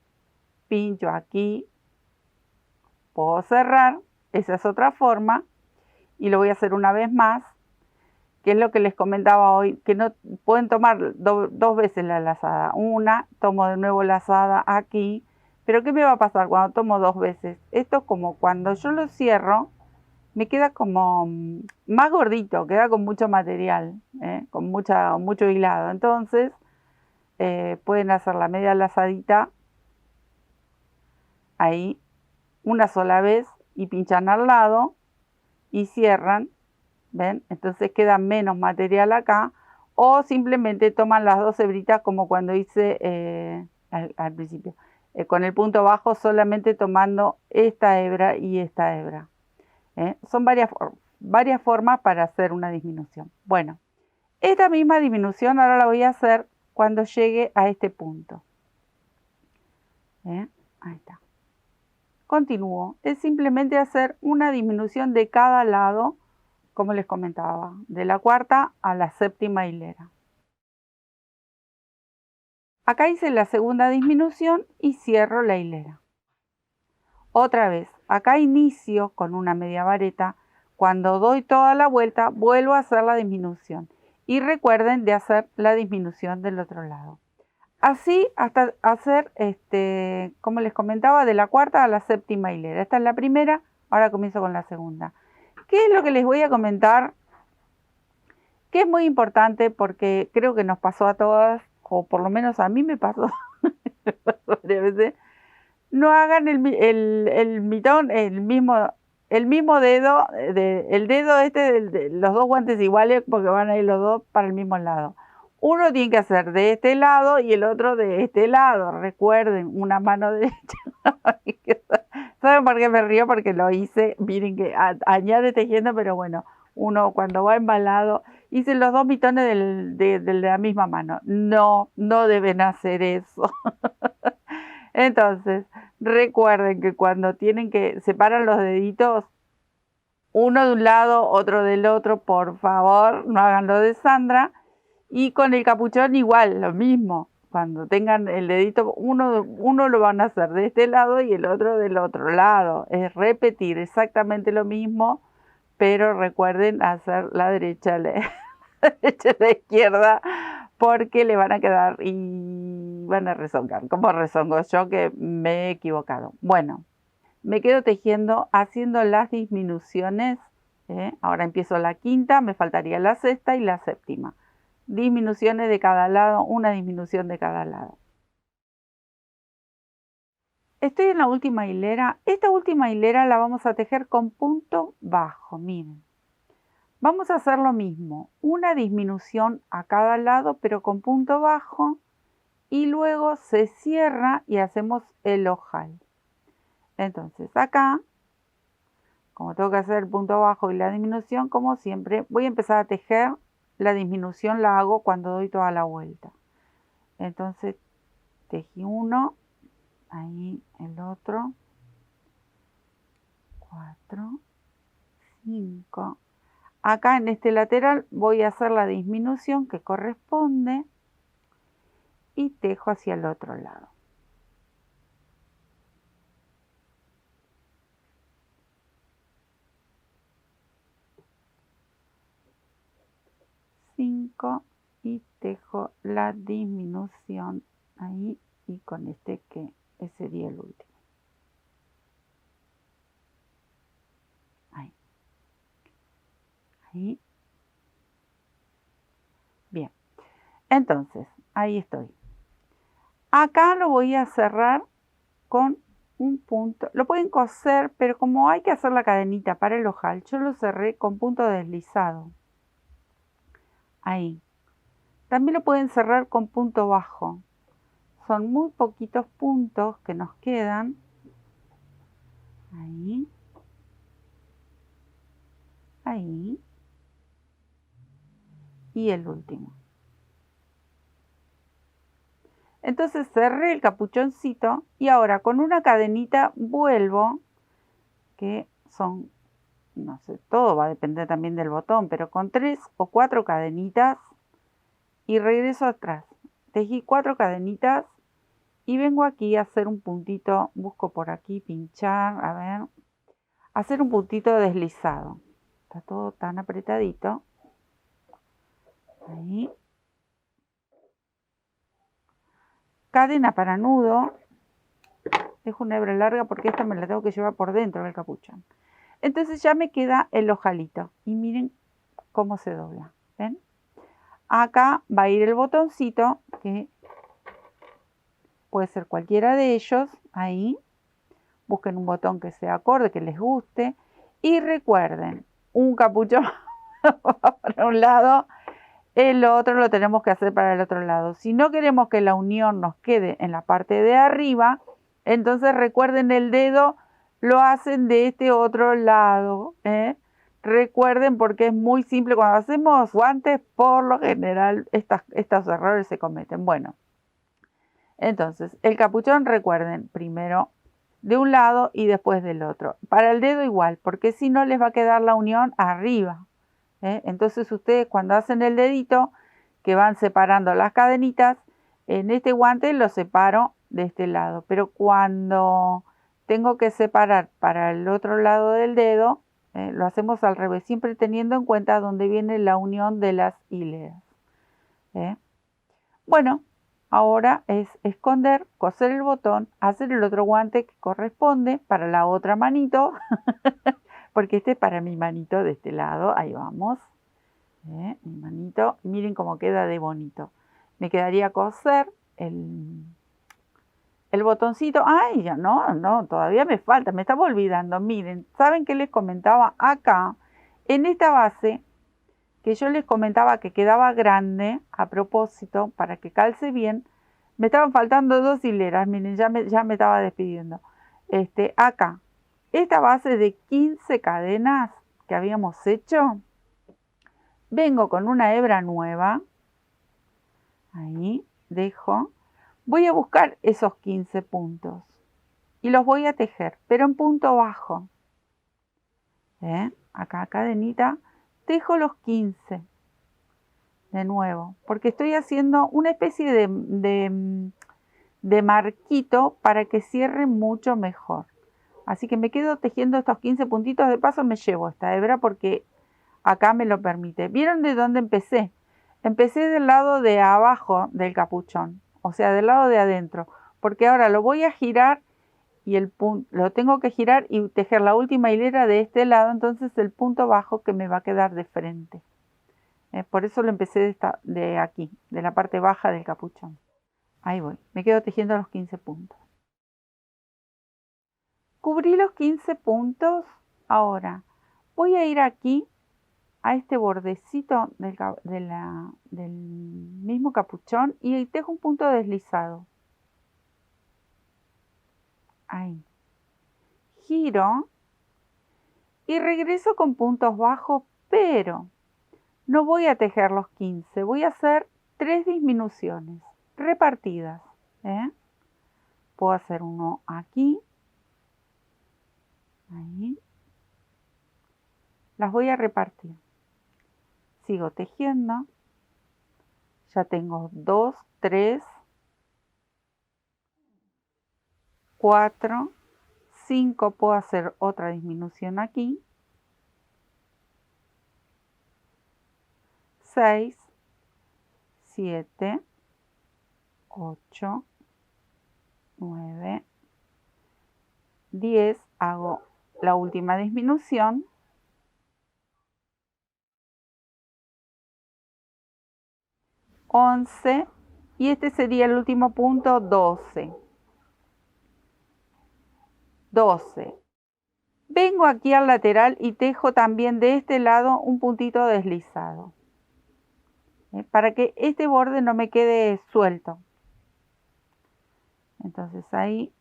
puedo cerrar, esa es otra forma y lo voy a hacer una vez más, que es lo que les comentaba hoy, que no pueden tomar dos veces la lazada. Una, tomo de nuevo lazada aquí, pero ¿qué me va a pasar cuando tomo 2 veces? Esto es como cuando yo lo cierro, me queda como más gordito, queda con mucho material, con mucho hilado. Entonces, pueden hacer la media lazadita ahí una sola vez y pinchan al lado y cierran, ¿ven? Entonces queda menos material acá, o simplemente toman las 2 hebritas como cuando hice al principio, con el punto bajo solamente tomando esta hebra y esta hebra. Son varias formas para hacer una disminución. Bueno, esta misma disminución ahora la voy a hacer cuando llegue a este punto. Ahí está. Continúo. Es simplemente hacer una disminución de cada lado, como les comentaba, de la cuarta a la séptima hilera. Acá hice la segunda disminución y cierro la hilera. Otra vez, acá inicio con una media vareta cuando doy toda la vuelta, vuelvo a hacer la disminución. Y recuerden de hacer la disminución del otro lado. Así hasta hacer, como les comentaba, de la cuarta a la séptima hilera. Esta es la primera, ahora comienzo con la segunda. ¿Qué es lo que les voy a comentar? Que es muy importante porque creo que nos pasó a todas, o por lo menos a mí me pasó varias veces. No hagan el mitón, el mismo dedo, el dedo de los dos guantes iguales porque van a ir los dos para el mismo lado. Uno tiene que hacer de este lado y el otro de este lado. Recuerden, una mano derecha. ¿Saben por qué me río? Porque lo hice, miren que añade tejiendo, pero bueno, uno cuando va embalado, hice los dos mitones de la misma mano. No deben hacer eso. Entonces, recuerden que cuando tienen que separar los deditos, uno de un lado, otro del otro, por favor, no hagan lo de Sandra. Y con el capuchón igual, lo mismo. Cuando tengan el dedito, uno lo van a hacer de este lado y el otro del otro lado. Es repetir exactamente lo mismo, pero recuerden hacer la derecha, la derecha y la izquierda, porque le van a quedar y van a rezongar. Como rezongo yo que me he equivocado. Bueno, me quedo tejiendo, haciendo las disminuciones. Ahora empiezo la quinta, me faltaría la sexta y la séptima. Disminuciones de cada lado, una disminución de cada lado. Estoy en la última hilera. Esta última hilera la vamos a tejer con punto bajo, miren. Vamos a hacer lo mismo, una disminución a cada lado pero con punto bajo y luego se cierra y hacemos el ojal. Entonces acá, como tengo que hacer el punto bajo y la disminución, como siempre, voy a empezar a tejer. La disminución la hago cuando doy toda la vuelta. Entonces tejí uno, ahí el otro, 4, 5. Acá en este lateral voy a hacer la disminución que corresponde y tejo hacia el otro lado. Y tejo la disminución ahí y con este que sería el último. Ahí. Bien, entonces ahí estoy. Acá lo voy a cerrar con un punto. Lo pueden coser, pero como hay que hacer la cadenita para el ojal, yo lo cerré con punto deslizado. Ahí. También lo pueden cerrar con punto bajo. Son muy poquitos puntos que nos quedan. Ahí. Ahí. Y el último. Entonces cerré el capuchoncito y ahora con una cadenita vuelvo, que son, no sé, todo va a depender también del botón, pero con 3 o 4 cadenitas y regreso atrás. Tejí 4 cadenitas y vengo aquí a hacer un puntito, busco por aquí, pinchar, a ver, hacer un puntito deslizado. Está todo tan apretadito. Ahí. Cadena para nudo. Dejo una hebra larga porque esta me la tengo que llevar por dentro del capuchón. Entonces ya me queda el ojalito. Y miren cómo se dobla. ¿Ven? Acá va a ir el botoncito, que puede ser cualquiera de ellos. Ahí. Busquen un botón que sea acorde, que les guste. Y recuerden, un capuchón para un lado, el otro lo tenemos que hacer para el otro lado. Si no queremos que la unión nos quede en la parte de arriba, entonces recuerden el dedo, lo hacen de este otro lado. Recuerden porque es muy simple. Cuando hacemos guantes, por lo general, estos errores se cometen. Bueno, entonces el capuchón, recuerden, primero de un lado y después del otro. Para el dedo igual, porque si no les va a quedar la unión arriba. Entonces ustedes cuando hacen el dedito, que van separando las cadenitas, en este guante lo separo de este lado. Pero cuando tengo que separar para el otro lado del dedo, Lo hacemos al revés, siempre teniendo en cuenta dónde viene la unión de las hileras. Bueno, ahora es esconder, coser el botón, hacer el otro guante que corresponde para la otra manito, porque este es para mi manito de este lado. Ahí vamos. Mi manito, miren cómo queda de bonito. Me quedaría coser el botoncito. Ay, ya no, todavía me falta, me estaba olvidando. Miren, ¿saben qué les comentaba? Acá, en esta base, que yo les comentaba que quedaba grande, a propósito, para que calce bien, me estaban faltando 2 hileras. Miren, ya me estaba despidiendo. Acá, esta base de 15 cadenas que habíamos hecho, vengo con una hebra nueva. Ahí, dejo. Voy a buscar esos 15 puntos y los voy a tejer, pero en punto bajo. Acá, cadenita, tejo los 15. De nuevo, porque estoy haciendo una especie de marquito para que cierre mucho mejor. Así que me quedo tejiendo estos 15 puntitos. De paso me llevo esta hebra porque acá me lo permite. ¿Vieron de dónde empecé? Empecé del lado de abajo del capuchón, o sea, del lado de adentro, porque ahora lo voy a girar y lo tengo que girar y tejer la última hilera de este lado, entonces el punto bajo que me va a quedar de frente. Por eso lo empecé de aquí, de la parte baja del capuchón. Ahí voy, me quedo tejiendo los 15 puntos. Cubrí los 15 puntos. Ahora voy a ir aquí a este bordecito del mismo capuchón y tejo un punto deslizado. Ahí. Giro y regreso con puntos bajos, pero no voy a tejer los 15, voy a hacer 3 disminuciones repartidas. Puedo hacer uno aquí. Ahí. Las voy a repartir. Sigo tejiendo. Ya tengo 2, 3, 4, 5. Puedo hacer otra disminución aquí. 6, 7, 8, 9, 10. Hago la última disminución. 11 y este sería el último punto, 12. 12. Vengo aquí al lateral y tejo también de este lado un puntito deslizado, para que este borde no me quede suelto. Entonces ahí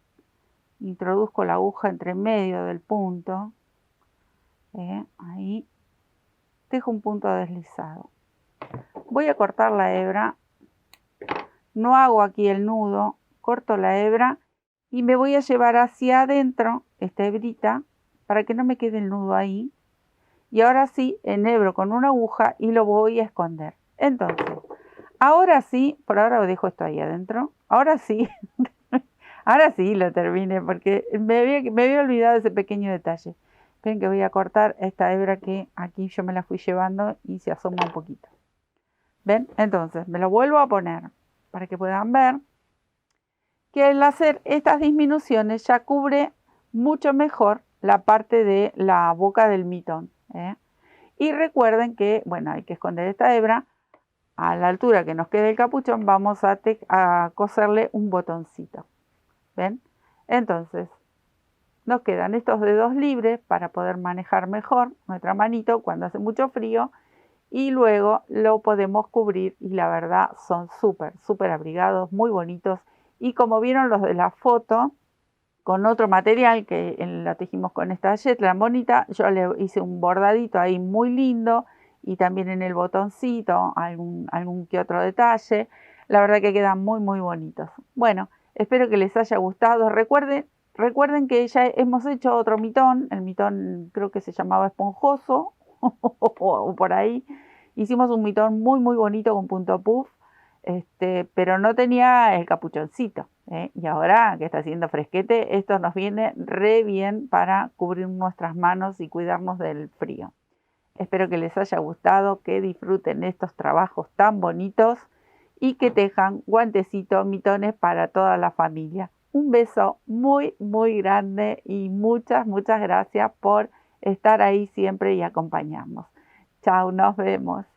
introduzco la aguja entre medio del punto, ahí tejo un punto deslizado. Voy a cortar la hebra, no hago aquí el nudo, corto la hebra y me voy a llevar hacia adentro esta hebrita para que no me quede el nudo ahí. Y ahora sí, enhebro con una aguja y lo voy a esconder. Entonces, ahora sí, por ahora dejo esto ahí adentro. Ahora sí, ahora sí lo terminé porque me había olvidado ese pequeño detalle. Esperen que voy a cortar esta hebra que aquí yo me la fui llevando y se asoma un poquito. ¿Ven? Entonces, me lo vuelvo a poner para que puedan ver que al hacer estas disminuciones ya cubre mucho mejor la parte de la boca del mitón. Y recuerden que, bueno, hay que esconder esta hebra. A la altura que nos quede el capuchón vamos a coserle un botoncito. ¿Ven? Entonces, nos quedan estos dedos libres para poder manejar mejor nuestra manito cuando hace mucho frío. Y luego lo podemos cubrir y la verdad son súper abrigados, muy bonitos. Y como vieron los de la foto, con otro material que la tejimos con esta Jetland bonita, yo le hice un bordadito ahí muy lindo y también en el botoncito algún que otro detalle. La verdad que quedan muy bonitos. Bueno, espero que les haya gustado. Recuerden que ya hemos hecho otro mitón, el mitón creo que se llamaba esponjoso o por ahí. Hicimos un mitón muy bonito con punto puff. pero no tenía el capuchoncito. Y ahora que está haciendo fresquete, esto nos viene re bien para cubrir nuestras manos y cuidarnos del frío. Espero que les haya gustado, que disfruten estos trabajos tan bonitos y que tejan guantecitos, mitones para toda la familia. Un beso muy, muy grande y muchas, muchas gracias por estar ahí siempre y acompañarnos. Chao, nos vemos.